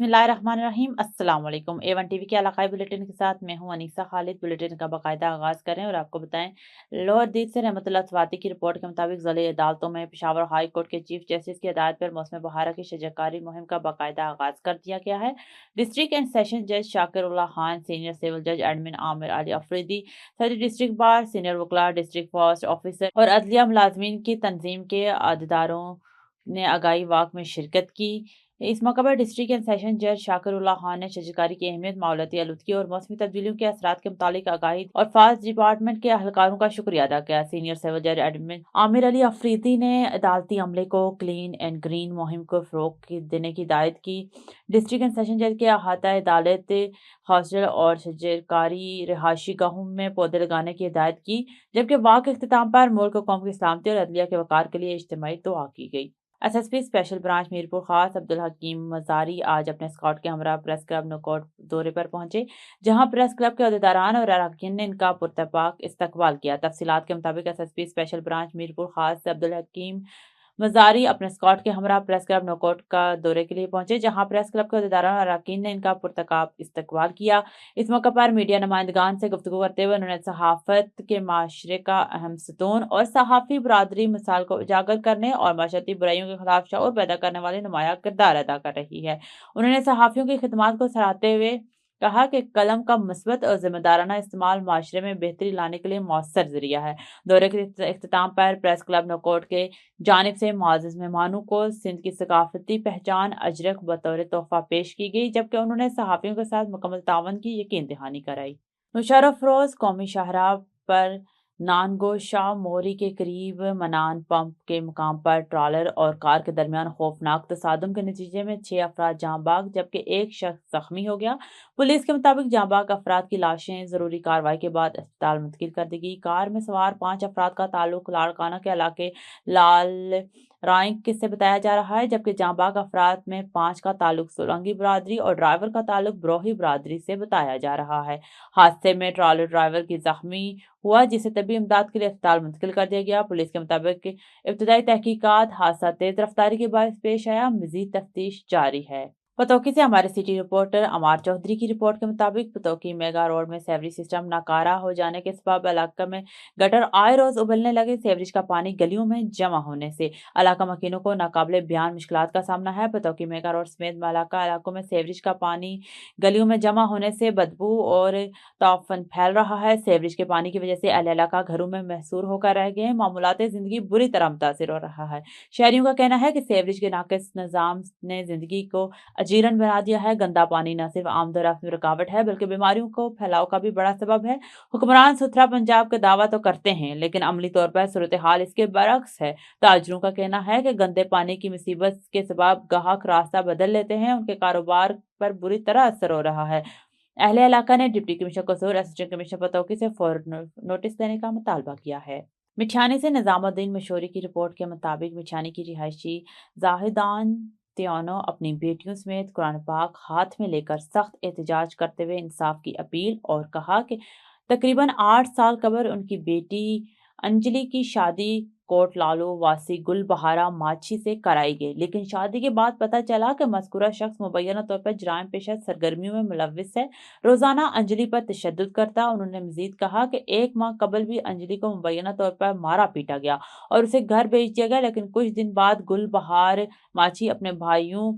बिस्मिल्लाहिर्रहमानिर्रहीम। अस्सलाम वालेकुम। A1 टीवी के इलाकाई बुलेटिन के साथ मैं हूं अनीसा खालिद। बुलेटिन का बाकायदा आगाज करें और आपको बताएं, लाहौर अदीब से रहमतुल्लाह सवाती की रिपोर्ट के मुताबिक ज़िले अदालतों में पेशावर हाई कोर्ट के चीफ जस्टिस की हिदायत पर मौसम बहारा की शजरकारी मुहिम का बाकायदा आगाज कर दिया गया है। डिस्ट्रिक्ट एंड सेशन जज शाकिर उल्लाह खान, सीनियर सिविल जज एडमिन आमिर अली अफरीदी, सदर डिस्ट्रिक्ट बार, सीनियर वकला, डिस्ट्रिक्ट फॉरेस्ट ऑफिसर और अदलिया मुलाजमीन की तंजीम के अहदेदारों ने आगाही वाक में शिरकत की। इस मौके पर डिस्ट्रिक्ट एंड सेशन जज शाकिर उल्लाह खान ने शजरकारी की अहमियत, माहौलियाती आलूदगी और मौसमी तब्दीलियों के असरात के मुतालिक आगाही और फास्ट डिपार्टमेंट के अहलकारों का शुक्रिया अदा किया। सीनियर सिविल जज एडमिन आमिर अली अफरीदी ने अदालती अमले को क्लीन एंड ग्रीन मुहिम को फ़रोग़ देने की हिदायत की। डिस्ट्रिक्ट एंड सेशन जज के अहाता अदालत हॉस्टल और शजरकारी रिहायशी गाहों में पौधे लगाने की हिदायत की, जबकि वाक के इख्तिताम पर मुल्क और कौम की सलामती और अदलिया के वक़ार के लिए इज्तिमाई दुआ की गई। एसएसपी स्पेशल ब्रांच मीरपुर खास अब्दुल हकीम मजारी आज अपने स्कॉट के हमरा प्रेस क्लब नौकोट दौरे पर पहुंचे, जहां प्रेस क्लब के अहदेदारान और अरकान ने इनका पुरतपाक इस्तकबाल किया। तफसीलात के मुताबिक एसएसपी स्पेशल ब्रांच मीरपुर खास अब्दुल हकीम मजारी अपने स्कॉट के हमरा प्रेस क्लब नौकोट का दौरे के लिए पहुंचे, जहां प्रेस क्लब के अहदेदारान और अरकान ने इनका पुरतकाब इस्तकबाल किया। इस मौके पर मीडिया नुमाइंदगान से गुफ्तगू करते हुए उन्होंने सहाफत के माशरे का अहम सतून और सहाफ़ी बरादरी मिसाल को उजागर करने और माशरती बुराइयों के खिलाफ शऊर पैदा करने वाले नुमाया किरदार अदा कर रही है। उन्होंने सहाफ़ियों की खिदमत को सराहते हुए कहा कि कलम का मुस्बत और जिम्मेदाराना इस्तेमाल माशरे में बेहतरी लाने के लिए मौसर जरिया है। दौरे के इख्तिताम पर प्रेस क्लब नौकोट के जानिब से मुअज़्ज़ज़ मेहमानों को सिंध की सकाफती पहचान अजरक बतौर तोहफा पेश की गई, जबकि उन्होंने सहाफ़ियों के साथ मुकम्मल तावन की यकीन दहानी कराई। मुशर्रफ रोज़ कौमी शाहराह पर नानगो शाह मोरी के करीब मनान पंप के मुकाम पर ट्रॉलर और कार के दरमियान खौफनाक तसादुम के नतीजे में 6 अफराद जाँ बाग जबकि एक शख्स जख्मी हो गया। पुलिस के मुताबिक जाँ बाग अफराद की लाशें जरूरी कार्रवाई के बाद अस्पताल मुंतकिल कर दी गई। कार में सवार 5 अफराद का ताल्लुक लाड़काना के इलाके लाल राइंक से बताया जा रहा है, जबकि जाँ बाग अफराद में 5 का ताल्लुक सोलंगी बरादरी और ड्राइवर का ताल्लुक ब्रोही बरादरी से बताया जा रहा है। हादसे में ट्रॉलर ड्राइवर की जख्मी हुआ, जिसे तबी इमदाद के लिए अस्पताल मुंतकिल कर दिया गया। पुलिस के मुताबिक इब्तदाई तहकीकात हादसा तेज रफ्तारी के बायस पेश आया, मजीद तफ्तीश जारी है। पतौकी से हमारे सिटी रिपोर्टर अमार चौधरी की रिपोर्ट के मुताबिक पतौकी मेगा रोड में सेवरेज सिस्टम नाकारा हो जाने के सबब इलाके में गटर आए रोज उबलने लगे। सेवरेज का पानी गलियों में जमा होने से इलाका मकीनों को नाकाबिले बयान मुश्किलात का सामना है। पतौकी मेगा रोड समेत मलाका इलाकों में सेवरेज का पानी गलियों में जमा होने से बदबू और ताफन फैल रहा है। सेवरेज के पानी की वजह से अहले इलाका घरों में महसूर होकर रह गए हैं। मामूलात जिंदगी बुरी तरह मुतासिर हो रहा है। शहरियों का कहना है कि सेवरेज के नाकिस निज़ाम ने जिंदगी को अजीरन बना दिया है। गंदा पानी न सिर्फ आमदोरफ्त में रुकावट है बल्कि बीमारियों को फैलाव का भी बड़ा सबब है। हुक्मरान सुथरा पंजाब का दावा तो करते हैं, लेकिन अमली तौर पर सूरत हाल इसके बरक्स है। ताजरों का कहना है कि गंदे पानी की मुसीबत के सबब गाहक रास्ता बदल लेते हैं, उनके कारोबार पर बुरी तरह असर हो रहा है। अहले इलाका ने डिप्टी कमिश्नर कसूर, असिस्टेंट कमिश्नर पतौकी से फौरन नोटिस देने का मुतालबा किया है। मिठानी से निजामुद्दीन मशहूरी की रिपोर्ट के मुताबिक मिठानी की रिहायशी जाहिदान त्योनो अपनी बेटियों समेत कुरान पाक हाथ में लेकर सख्त एहतजाज करते हुए इंसाफ की अपील और कहा कि तकरीबन 8 साल कबल उनकी बेटी अंजलि की शादी कोट लालू वासी गुल बहारा माछी से कराई गई, लेकिन शादी के बाद पता चला कि मज़कूरा शख्स मुबैना तौर पर जराइम पेशा सरगर्मियों में मुलव्विस है, रोजाना अंजलि पर तशद्दुद करता। उन्होंने मजीद कहा कि 1 माह कबल भी अंजलि को मुबैना तौर पर मारा पीटा गया और उसे घर भेज दिया गया, लेकिन कुछ दिन बाद गुल बहार माछी अपने भाइयों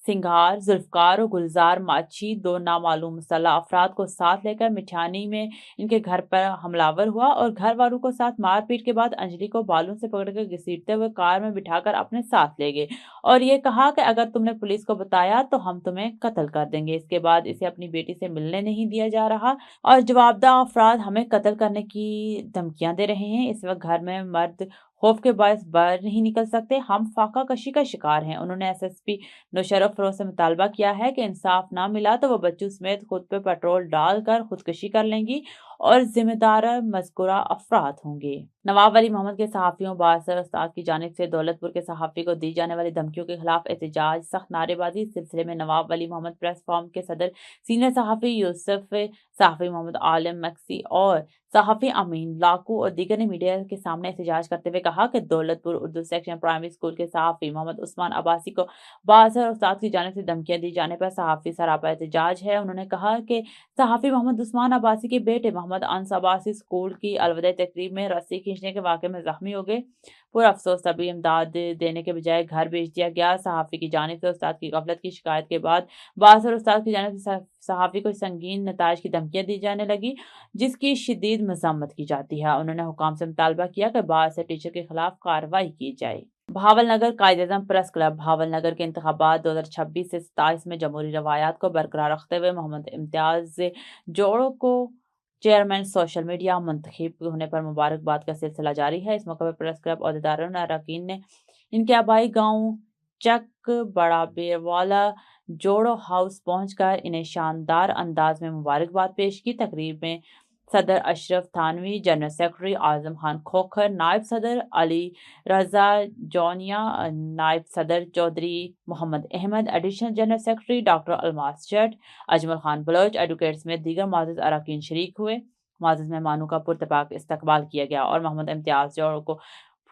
सिंगार, जुल्फकार और गुलजार माछी 2 नामालूम मुसल्लह अफराद को साथ लेकर मिठानी में इनके घर पर हमलावर हुआ और घर वालों को साथ मारपीट के बाद अंजलि को बालों से पकड़कर घसीटते हुए कार में बिठाकर अपने साथ ले गए और ये कहा कि अगर तुमने पुलिस को बताया तो हम तुम्हें कत्ल कर देंगे। इसके बाद इसे अपनी बेटी से मिलने नहीं दिया जा रहा और जवाबदार अफराद हमें कत्ल करने की धमकियां दे रहे हैं। इस वक्त घर में मर्द खौफ के बायस बाहर नहीं निकल सकते, हम फाका कशी का शिकार हैं। उन्होंने एसएसपी नुशरफ फरोज से मुतालबा किया है कि इंसाफ ना मिला तो वो बच्चों समेत खुद पे पेट्रोल डालकर खुदकुशी कर लेंगी اور ذمہ دار مذکورہ افراد ہوں گے۔ نواب ولی محمد کے صحافیوں بااثر استاد کی جانب سے دولت پور کے صحافی کو دی جانے والی دھمکیوں کے خلاف احتجاج، سخت نعرے بازی۔ اس سلسلے میں نواب ولی محمد پریس فورم کے صدر سینئر صحافی یوسف، صحافی محمد عالم مکسی اور صحافی امین لاکو اور دیگر نے میڈیا کے سامنے احتجاج کرتے ہوئے کہا کہ دولت پور اردو سیکشن پرائمری اسکول کے صحافی محمد عثمان عباسی کو بااثر استاد کی جانب سے دھمکیاں دی جانے پر صحافی سراپا احتجاج ہے۔ انہوں نے کہا کہ صحافی محمد عثمان عباسی کے بیٹے محمد انس عباسی اسکول کی الوداعی تقریب میں رسی کھینچنے کے واقعے میں زخمی ہو گئے۔ پر افسوس طبی امداد دینے کے بجائے گھر بھیج دیا گیا۔ صحافی کی جانب سے استاد کی غفلت کی شکایت کے بعد بااثر استاد کی جانب سے صحافی کو سنگین نتائج کی دھمکیاں دی جانے لگی، جس کی شدید مذمت کی جاتی ہے۔ انہوں نے حکام سے مطالبہ کیا کہ بااثر ٹیچر کے خلاف کارروائی کی جائے۔ بھاول نگر قائد اعظم پریس کلب بھاول نگر کے انتخابات 2026 سے 27 میں جمہوری روایات کو برقرار رکھتے ہوئے محمد امتیاز جوڑوں کو چیئرمین سوشل میڈیا منتخب ہونے پر مبارکباد کا سلسلہ جاری ہے۔ اس موقع پر پریس کلب عہدیداروں اور اراکین نے ان کے آبائی گاؤں چک بڑا بیروالا جوڑو ہاؤس پہنچ کر انہیں شاندار انداز میں مبارکباد پیش کی۔ تقریب میں صدر اشرف تھانوی، جنرل سیکرٹری اعظم خان کھوکھر، نائب صدر علی رضا جونیا، نائب صدر Chaudhry Muhammad Ahmad, additional general secretary doctor Almas Jatt, Ajmal Khan Baloch, advocate سمیت دیگر معزز اراکین شریک ہوئے۔ معزز مہمانوں کا پرتپاک استقبال کیا گیا اور محمد امتیاز جوڑوں کو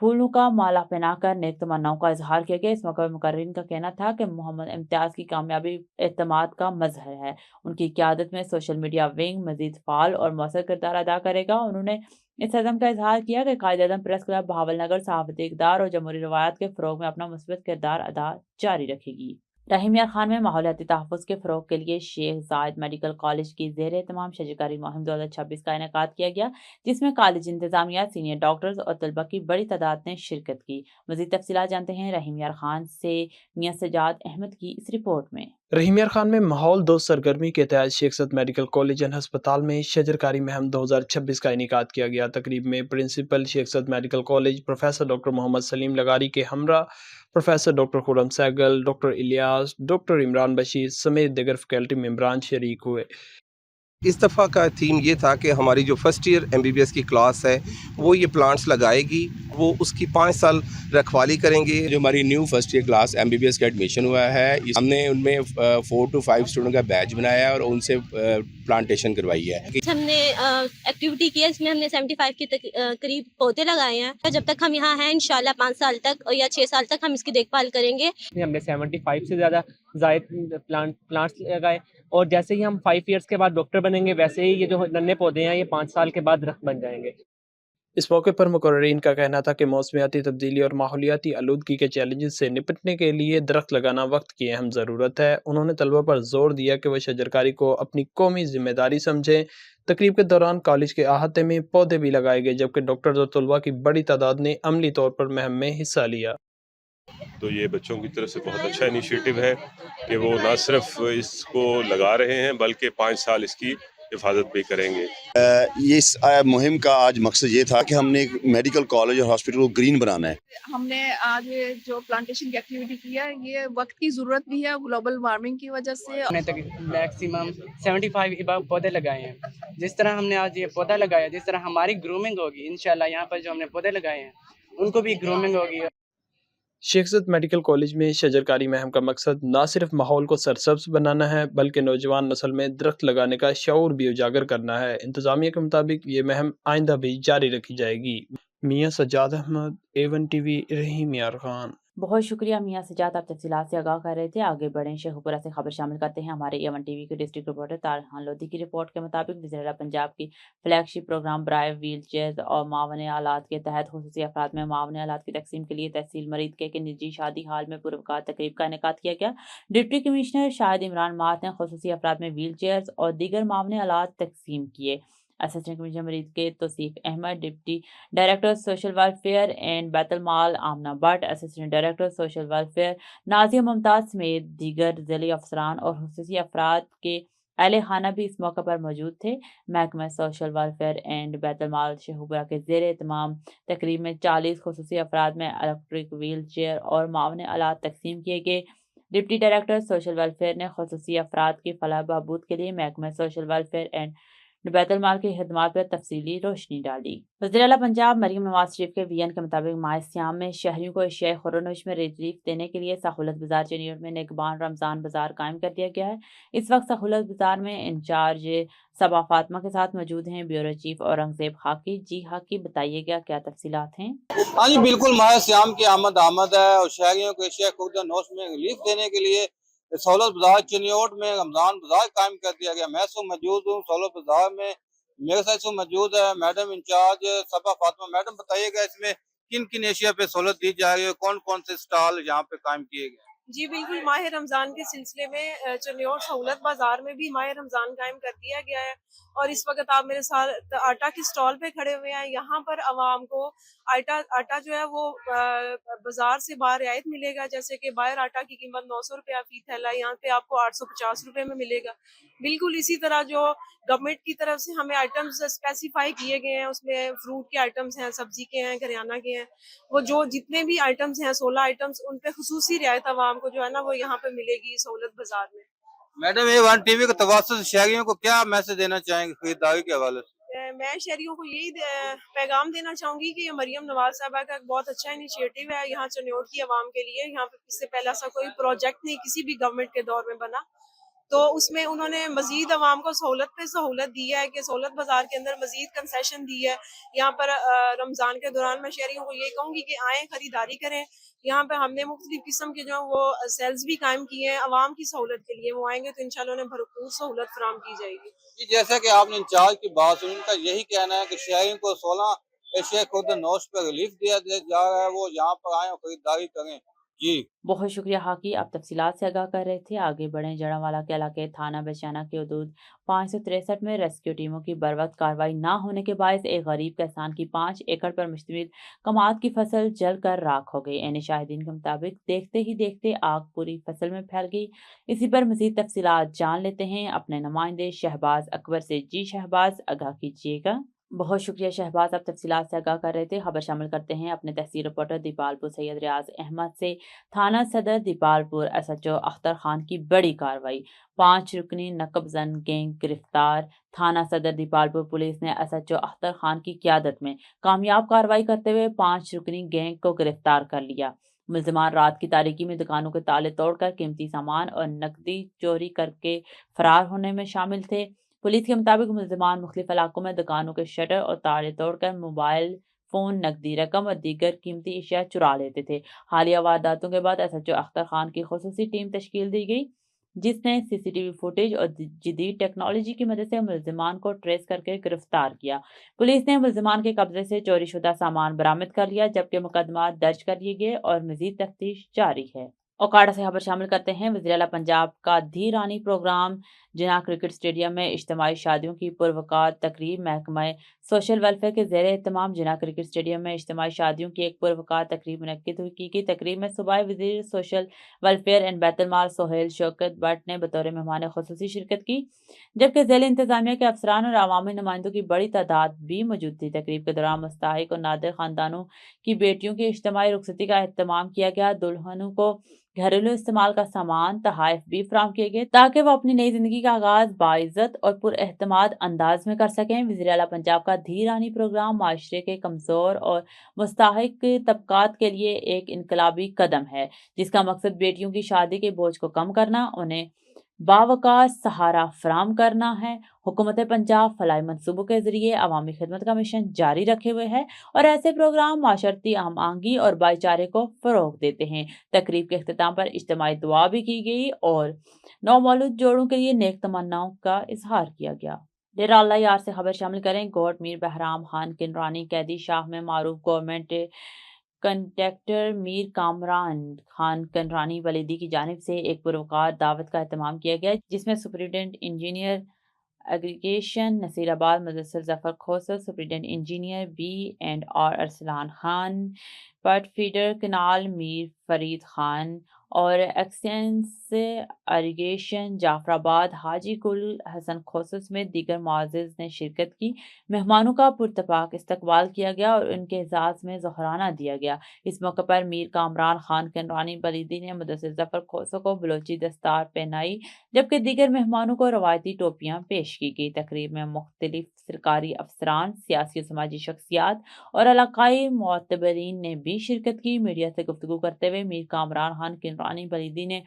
پھولوں کا مالا پہنا کر نیک تمناؤں کا اظہار کیا گیا۔ اس موقع پر مقررین کا کہنا تھا کہ محمد امتیاز کی کامیابی اعتماد کا مظہر ہے۔ ان کی قیادت میں سوشل میڈیا ونگ مزید فعال اور مؤثر کردار ادا کرے گا۔ انہوں نے اس عزم کا اظہار کیا کہ قائد اعظم پریس کلب بھاول نگر صحافتی اقدار اور جمہوری روایات کے فروغ میں اپنا مثبت کردار ادا جاری رکھے گی۔ رحیم یار خان میں ماحولیاتی تحفظ کے فروغ کے لیے شیخ زاید میڈیکل کالج کی زیر اہتمام شجرکاری مہم 2026 کا انعقاد کیا گیا، جس میں کالج انتظامیہ، سینئر ڈاکٹرز اور طلبہ کی بڑی تعداد نے شرکت کی۔ مزید تفصیلات جانتے ہیں رحیم یار خان سے میاں سجاد احمد کی اس رپورٹ میں۔ رحیم یار خان میں ماحول دوست سرگرمی کے تحت شیخ زاید میڈیکل کالج اینڈ ہسپتال میں شجرکاری مہم 2026 کا انعقاد کیا گیا۔ تقریب میں principal Sheikh Zayed medical college professor doctor Muhammad Saleem لغاری کے ہمراہ professor doctor Khurram Sehgal, doctor Ilyas, doctor Imran Bashir سمیت دیگر فیکلٹی ممبران شریک ہوئے۔ اس دفعہ کا تھیم یہ تھا کہ ہماری جو فرسٹ ایئر MBBS کی کلاس ہے وہ یہ پلانٹس لگائے گی، وہ اس کی 5 سال رکھوالی کریں گے۔ جو ہماری new first year class MBBS کا ایڈمیشن ہوا ہے، ہم نے ان میں 4 to 5 اسٹوڈنٹ کا بیچ بنایا ہے اور ان سے پلانٹیشن کروائی ہے۔ ہم نے ایکٹیویٹی کی ہے، اس میں ہم نے 75 کے قریب پودے لگائے ہیں۔ جب تک ہم یہاں ہیں انشاءاللہ 5 سال تک یا 6 سال تک ہم اس کی دیکھ بھال کریں گے۔ ہم نے 75 سے زیادہ زائد پلانٹس لگائے، اور جیسے ہی ہم 5 ایئرس کے بعد ڈاکٹر بنیں گے، ویسے ہی یہ جو ننے پودے ہیں یہ 5 سال کے بعد درخت بن جائیں گے۔ اس موقع پر مقررین کا کہنا تھا کہ موسمیاتی تبدیلی اور ماحولیاتی آلودگی کے چیلنجز سے نپٹنے کے لیے درخت لگانا وقت کی اہم ضرورت ہے۔ انہوں نے طلبہ پر زور دیا کہ وہ شجرکاری کو اپنی قومی ذمہ داری سمجھیں۔ تقریب کے دوران کالج کے احاطے میں پودے بھی لگائے گئے، جبکہ ڈاکٹرز اور طلبہ کی بڑی تعداد نے عملی طور پر مہم میں حصہ لیا۔ تو یہ بچوں کی طرف سے بہت اچھا انیشیٹو ہے کہ وہ نہ صرف اس کو لگا رہے ہیں بلکہ 5 سال اس کی حفاظت بھی کریں گے۔ اس مہم کا آج مقصد یہ تھا کہ ہم نے میڈیکل کالج اور ہاسپٹل کو گرین بنانا ہے۔ ہم نے آج جو پلانٹیشن کی ایکٹیویٹی کی ہے یہ وقت کی ضرورت بھی ہے گلوبل وارمنگ کی وجہ سے۔ ہم نے میکسیمم 75 پودے لگائے ہیں۔ جس طرح ہم نے آج یہ پودا لگایا، جس طرح ہماری گرومنگ ہوگی انشاءاللہ، یہاں پر جو ہم نے پودے لگائے ہیں ان کو بھی گرومنگ ہوگی۔ شیخ زاید میڈیکل کالج میں شجرکاری مہم کا مقصد نہ صرف ماحول کو سرسبز بنانا ہے بلکہ نوجوان نسل میں درخت لگانے کا شعور بھی اجاگر کرنا ہے۔ انتظامیہ کے مطابق یہ مہم آئندہ بھی جاری رکھی جائے گی۔ میاں سجاد احمد، A1 TV، رحیم یار خان۔ بہت شکریہ میاں سجاد، آپ تفصیلات سے آگاہ کر رہے تھے۔ آگے بڑھیں، شیخ پورہ سے خبر شامل کرتے ہیں۔ ہمارے A1 TV کے ڈسٹرکٹ رپورٹر طارق خان لودھی کی رپورٹ کے مطابق وزیر اعلیٰ پنجاب کی فلیگ شپ پروگرام برائے ویل چیئرز اور معاون آلات کے تحت خصوصی افراد میں معاون آلات کی تقسیم کے لیے تحصیل مرید کے نجی شادی ہال میں پروقار تقریب کا انعقاد کیا گیا۔ ڈپٹی کمشنر شاہد عمران مات نے خصوصی افراد میں ویل چیئرز اور دیگر معاون آلات تقسیم کیے۔ Assistant commissioner Muridke Tauseef Ahmad, deputy director social welfare and Bait ul Maal Amna Butt, assistant director social welfare Nazia Mumtaz سمیت دیگر ذیلی افسران اور خصوصی افراد کے اہل خانہ بھی اس موقع پر موجود تھے۔ محکمہ سوشل ویلفیئر اینڈ بیت المال شیخوپورہ کے زیر اہتمام تقریب میں 40 خصوصی افراد میں الیکٹرک ویل چیئر اور معاون آلات تقسیم کیے گئے۔ ڈپٹی ڈائریکٹر سوشل ویلفیئر نے خصوصی افراد کی فلاح و بہبود کے لیے محکمہ سوشل ویلفیئر اینڈ ने बैतुल माल की खदमात पर तफसीली रोशनी डाली। वज़ीर आला पंजाब मरीम नवाज शरीफ के बयान के मुताबिक माह सियाम में शहरियों को एशियाई खुर्रनोश में रिलीफ देने के लिए सहूलत बाजार चनियोट में निगहबान रमज़ान बाजार कायम कर दिया गया है। इस वक्त सहूलत बाजार में इंचार्ज सबा फातिमा के साथ मौजूद हैं ब्यूरो चीफ औरंगजेब हाकी। जी हाकी, बताइएगा क्या तफसीलात हैं? हाँ जी बिल्कुल, माह सियाम की आमद है और शहरियों को एशिया खुर्दनोश में रिलीफ देने के लिए सहूलत बाजार चिनियोट में रमजान बाजार कायम कर दिया गया। मैं इस वक्त मौजूद हूँ सहूलत बाजार में, मेरे साथ इस वक्त मौजूद है मैडम इंचार्ज सबा फातिमा। मैडम बताइएगा इसमें किन किन एशिया पे सहूलत दी जा रही है, कौन कौन से स्टॉल यहाँ पे कायम किए गए? जी बिल्कुल, माह रमज़ान के सिलसिले में चनियोट सहूलत बाज़ार में भी माह रमज़ान कायम कर दिया गया है और इस वक्त आप मेरे साथ आटा की स्टॉल पे खड़े हुए हैं। यहाँ पर आवाम को आटा जो है वो बाज़ार से बाहर रियायत मिलेगा, जैसे कि बाहर आटा की कीमत 900 रुपया फी थैला, यहाँ पे आपको 850 रुपये में मिलेगा। बिल्कुल इसी तरह जो गवर्नमेंट की तरफ से हमें आइटम्स स्पेसिफाई किए गए हैं, उसमें फ्रूट के आइटम्स हैं, सब्जी के हैं, करियाना के हैं, वो जो जितने भी आइटम्स हैं 16 आइटम्स, उन पे खुसूसी रियायत आवाम को जो है ना वो यहाँ पे मिलेगी सहूलत बाजार में। मैडम ये वन टीवी के तवज्जुह से शहरियों को क्या मैसेज देना चाहेंगे खरीदारी के हवाले से? मैं शहरियों को यही पैगाम देना चाहूंगी कि ये मरियम नवाज साहबा का एक बहुत अच्छा इनिशिएटिव है यहाँ चनियोट की आवाम के लिए। यहाँ पे इससे पहला ऐसा कोई प्रोजेक्ट नहीं किसी भी गवर्नमेंट के दौर में बना, तो उसमें उन्होंने मजीद आवाम को सहूलत पे सहूलत दी है कि सहूलत बाजार के अंदर मजीद कंसेशन दी है। यहाँ पर रमज़ान के दौरान मैं शहरियों को ये कहूँगी कि आएँ खरीदारी करें। यहाँ पे हमने मुख्तलिफ किस्म के जो वो सेल्स भी कायम किए हैं आवाम की सहूलत के लिए। वो आएंगे तो इंशाल्लाह उन्हें भरपूर सहूलत फराहम की जाएगी। जी जैसा कि आपने इंचार्ज की बात सुनी, उनका यही कहना है कि शहरियों को 16 एशिया खुर्दनोश पर रिलीफ दिया जा रहा है, वो यहाँ पर आए और खरीदारी करें। जी बहुत शुक्रिया हाकी, आप तफसीलात से आगाह कर रहे थे। आगे बढ़ें। जड़ावाला के इलाके थाना बचाना के हदूद 563 में रेस्क्यू टीमों की बरवक्त कार्रवाई न होने के बायस एक गरीब किसान की 5 एकड़ पर मुश्तमिल कमाद की फसल जलकर राख हो गई। एने शाहिदीन के मुताबिक देखते ही देखते आग पूरी फसल में फैल गई। इसी पर मजीद तफसीलात जान लेते हैं अपने नुमाइंदे शहबाज अकबर से। जी शहबाज, आगाह कीजिएगा। बहुत शुक्रिया शहबाज, आप तफसीलात से आगाह कर रहे थे। खबर शामिल करते हैं अपने तहसील रिपोर्टर दीपालपुर सैयद रियाज अहमद से। थाना सदर दीपालपुर एसएचओ अख्तर खान की बड़ी कार्रवाई, 5 रुकनी नकबजन गैंग गिरफ्तार। थाना सदर दीपालपुर पुलिस ने एसएचओ अख्तर खान की क़यादत में कामयाब कार्रवाई करते हुए 5 रुकनी गैंग को गिरफ्तार कर लिया। मुल्जिमान रात की तारीकी में दुकानों के ताले तोड़कर कीमती सामान और नकदी चोरी करके फरार होने में शामिल थे। पुलिस के मुताबिक मुल्जिमान मुख्तलिफ इलाकों में दुकानों के शटर और ताले तोड़कर मोबाइल फोन, नकदी रकम और दीगर कीमती अशिया चुरा लेते थे। हालिया वारदातों के बाद एसएचओ अख्तर खान की खुसूसी टीम तश्कील दी गई, जिसने सीसीटीवी फुटेज और जदीद टेक्नोलॉजी की मदद से मुल्जिमान को ट्रेस करके गिरफ्तार किया। पुलिस ने मुल्जिमान के कब्जे से चोरीशुदा सामान बरामद कर लिया, जबकि मुकदमा दर्ज कर लिए गए और मजीद तफ्तीश जारी है। ओकाड़ा से खबर शामिल करते हैं। वज़ीर आला पंजाब का धी रानी प्रोग्राम जिना क्रिकेट स्टेडियम में इज्तिमाई शादियों की पुरवकार तकरीब महकमा सोशल वेलफेयर के ज़ेर एहतमाम जिना क्रिकेट स्टेडियम में इज्तिमाई शादियों की एक पुरवकार तकरीब मुनक्किद हुई की तकरीब में सूबाई वज़ीर सोशल वेलफेयर एंड बैतुल माल सोहेल शौकत भट्ट ने बतौर मेहमान खुसूसी शिरकत की, जबकि ज़ेल इंतजामिया के अफसरान और अवामी नुमाइंदों की बड़ी तादाद भी मौजूद थी। तकरीब के दौरान मुस्तहिक और नादिर खानदानों की बेटियों की इज्तिमाई रुखसती का एहतमाम किया गया। दुल्हनों को घरेलू इस्तेमाल का सामान, तहाइफ भी फराहम किए गए ताकि वो अपनी नई जिंदगी का आगाज बाइज्जत और पुरएहतमाद अंदाज में कर सकें। वज़ीर आला पंजाब का धी रानी प्रोग्राम माशरे के कमजोर और मुस्तहिक तबकात के लिए एक इनकलाबी कदम है, जिसका मकसद बेटियों की शादी के बोझ को कम करना, उन्हें बावकार सहारा फराम करना है। हुकूमत पंजाब फलाई मनसूबों के जरिए अवामी खिदमत का मिशन जारी रखे हुए है और ऐसे प्रोग्राम माशरती हम आहंगी और भाईचारे को फरोग देते हैं। तकरीब के अख्तिताम पर इज्तिमाई दुआ भी की गई और नौमौलूद जोड़ों के लिए नेक तमन्नाओं का इजहार किया गया। डेरा अल्लाह यार से खबर शामिल करें। कोट मीर बहराम खान किनरानी कैदी शाह में मारूफ गवर्नमेंट कंडक्टर मीर कामरान खान कनरानी वलीदी की जानिब से एक पुरवकार दावत का एहतमाम किया गया, जिसमें superintendent engineer irrigation Nasirabad Mudassir Zafar Khosar, superintendent engineer B&R Arsalan Khan, Pat feeder canal Mir Farid Khan اور ایکسینس اریگیشن جعفرآباد حاجی گل حسن خوصو سمیت دیگر معزز نے شرکت کی۔ مہمانوں کا پرتپاک استقبال کیا گیا اور ان کے اعزاز میں ظہرانہ دیا گیا۔ اس موقع پر میر کامران خان کنرانی بلیدی نے مدثر ظفر خوصو کو بلوچی دستار پہنائی، جبکہ دیگر مہمانوں کو روایتی ٹوپیاں پیش کی گئی۔ تقریب میں مختلف سرکاری افسران، سیاسی و سماجی شخصیات اور علاقائی معتبرین نے بھی شرکت کی۔ میڈیا سے گفتگو کرتے ہوئے میر کامران خان کنرانی بلیدی نے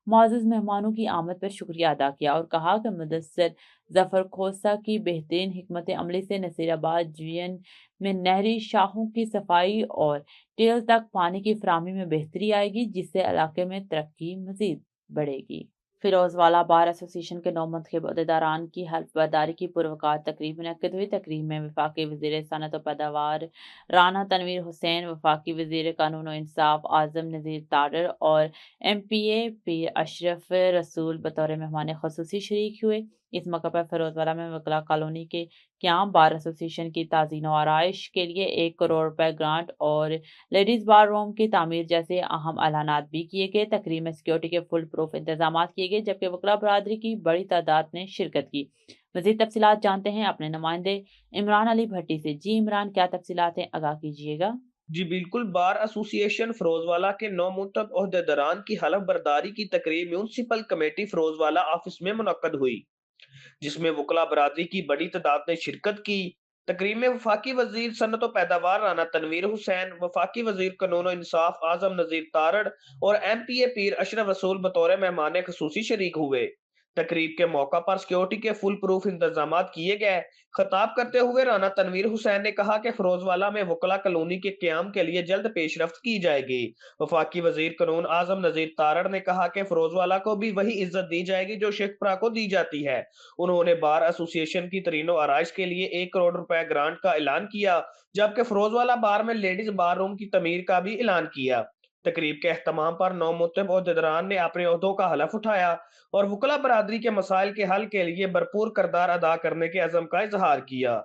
معزز مہمانوں کی آمد پر شکریہ ادا کیا اور کہا کہ مدثر ظفر خوصہ کی بہترین حکمت عملی سے نصیر آباد ڈویژن میں نہری شاخوں کی صفائی اور ٹیل تک پانی کی فراہمی میں بہتری آئے گی، جس سے علاقے میں ترقی مزید بڑھے گی۔ فیروز والا بار ایسوسی ایشن کے 9 منتخب عہدیداران کی حلف برداری کی پروقار تقریب منعقد ہوئی۔ تقریب میں وفاقی وزیر صنعت و پیداوار رانا تنویر حسین، وفاقی وزیر قانون و انصاف اعظم نذیر تارڑ اور ایم پی اے پیر اشرف رسول بطور مہمان خصوصی شریک ہوئے۔ اس موقع پر فیروز والا میں وکلا کالونی کے قیام، بار ایسوسی ایشن کی تعزین و آرائش کے لیے 1 کروڑ روپے گرانٹ اور لیڈیز بار روم کی تعمیر جیسے اہم اعلانات بھی کیے گئے۔ تقریب میں سیکیورٹی کے فل پروف انتظامات کیے گئے، جبکہ وکلا برادری کی بڑی تعداد نے شرکت کی۔ مزید تفصیلات جانتے ہیں اپنے نمائندے عمران علی بھٹی سے۔ جی عمران، کیا تفصیلات ہیں، آگاہ کیجیے گا۔ جی بالکل، بار ایسوسی ایشن فیروزوالا کے 9 منتخب عہدیداران کی حلف برداری کی تقریب میونسپل کمیٹی فیروزوالا آفس میں منعقد ہوئی، جس میں وکلا برادری کی بڑی تعداد نے شرکت کی۔ تقریب میں وفاقی وزیر صنعت و پیداوار رانا تنویر حسین، وفاقی وزیر قانون و انصاف اعظم نذیر تارڑ اور ایم پی اے پیر اشرف رسول بطور مہمان خصوصی شریک ہوئے۔ تقریب کے موقع پر سیکیورٹی کے فل پروف انتظامات کیے گئے۔ خطاب کرتے ہوئے رانا تنویر حسین نے کہا کہ فیروزوالا میں وکلا کالونی کے قیام کے لیے جلد پیش رفت کی جائے گی۔ وفاقی وزیر قانون اعظم نذیر تارڑ نے کہا کہ فیروزوالا کو بھی وہی عزت دی جائے گی جو شیخپورہ کو دی جاتی ہے۔ انہوں نے بار ایسوسی ایشن کی ترین و آرائش کے لیے 1 کروڑ روپے گرانٹ کا اعلان کیا، جبکہ فیروزوالا بار میں لیڈیز بار روم کی تعمیر کا بھی اعلان کیا۔ تقریب کے اختتام پر 9 منتخب عہدیداران نے اپنے عہدوں کا حلف اٹھایا اور وکلا برادری کے مسائل کے حل کے لیے بھرپور کردار ادا کرنے کے عزم کا اظہار کیا۔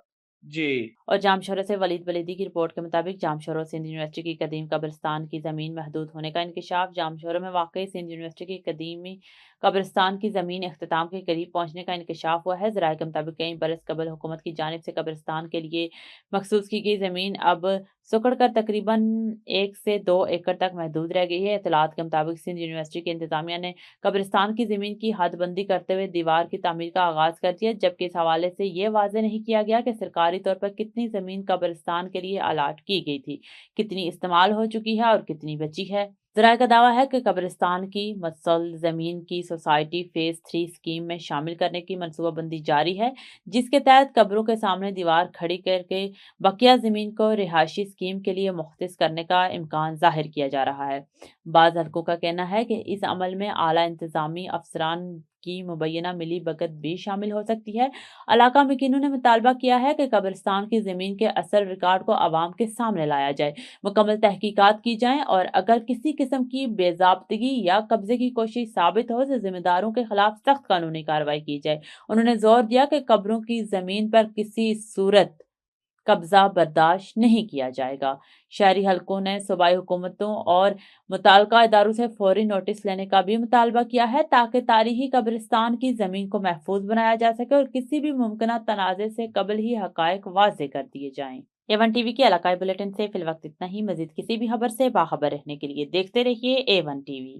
جی اور جام شہروں سے ولید بلیدی کی رپورٹ کے مطابق جام شہروں سندھ یونیورسٹی کی قدیم قبرستان کی زمین محدود ہونے کا انکشاف۔ جام شہروں میں واقع سندھ یونیورسٹی کی قدیمی قبرستان کی زمین اختتام کے قریب پہنچنے کا انکشاف ہوا ہے۔ ذرائع کے مطابق کئی برس قبل حکومت کی جانب سے قبرستان کے لیے مخصوص کی گئی زمین اب سکڑ کر تقریباً 1 سے 2 ایکڑ تک محدود رہ گئی ہے۔ اطلاعات کے مطابق سندھ یونیورسٹی کی انتظامیہ نے قبرستان کی زمین کی حد بندی کرتے ہوئے دیوار کی تعمیر کا آغاز کر دیا، جبکہ اس حوالے سے یہ واضح نہیں کیا گیا کہ سرکاری طور پر کتنی زمین قبرستان کے لیے الاٹ کی گئی تھی، کتنی استعمال ہو چکی ہے اور کتنی بچی ہے۔ ذرائع کا دعویٰ ہے کہ قبرستان کی متصل زمین کی سوسائٹی فیز 3 اسکیم میں شامل کرنے کی منصوبہ بندی جاری ہے، جس کے تحت قبروں کے سامنے دیوار کھڑی کر کے بقیہ زمین کو رہائشی اسکیم کے لیے مختص کرنے کا امکان ظاہر کیا جا رہا ہے۔ بعض حلقوں کا کہنا ہے کہ اس عمل میں اعلیٰ انتظامی افسران کی مبینہ ملی بھگت بھی شامل ہو سکتی ہے۔ علاقہ مکینوں نے مطالبہ کیا ہے کہ قبرستان کی زمین کے اصل ریکارڈ کو عوام کے سامنے لایا جائے، مکمل تحقیقات کی جائیں اور اگر کسی قسم کی بے ضابطگی یا قبضے کی کوشش ثابت ہو تو ذمہ داروں کے خلاف سخت قانونی کارروائی کی جائے۔ انہوں نے زور دیا کہ قبروں کی زمین پر کسی صورت قبضہ برداشت نہیں کیا جائے گا۔ شہری حلقوں نے صوبائی حکومتوں اور متعلقہ اداروں سے فوری نوٹس لینے کا بھی مطالبہ کیا ہے تاکہ تاریخی قبرستان کی زمین کو محفوظ بنایا جا سکے اور کسی بھی ممکنہ تنازع سے قبل ہی حقائق واضح کر دیے جائیں۔ A1 ٹی وی کے علاقائی بلیٹن سے فی الوقت اتنا ہی۔ مزید کسی بھی خبر سے باخبر رہنے کے لیے دیکھتے رہیے A1 ٹی وی۔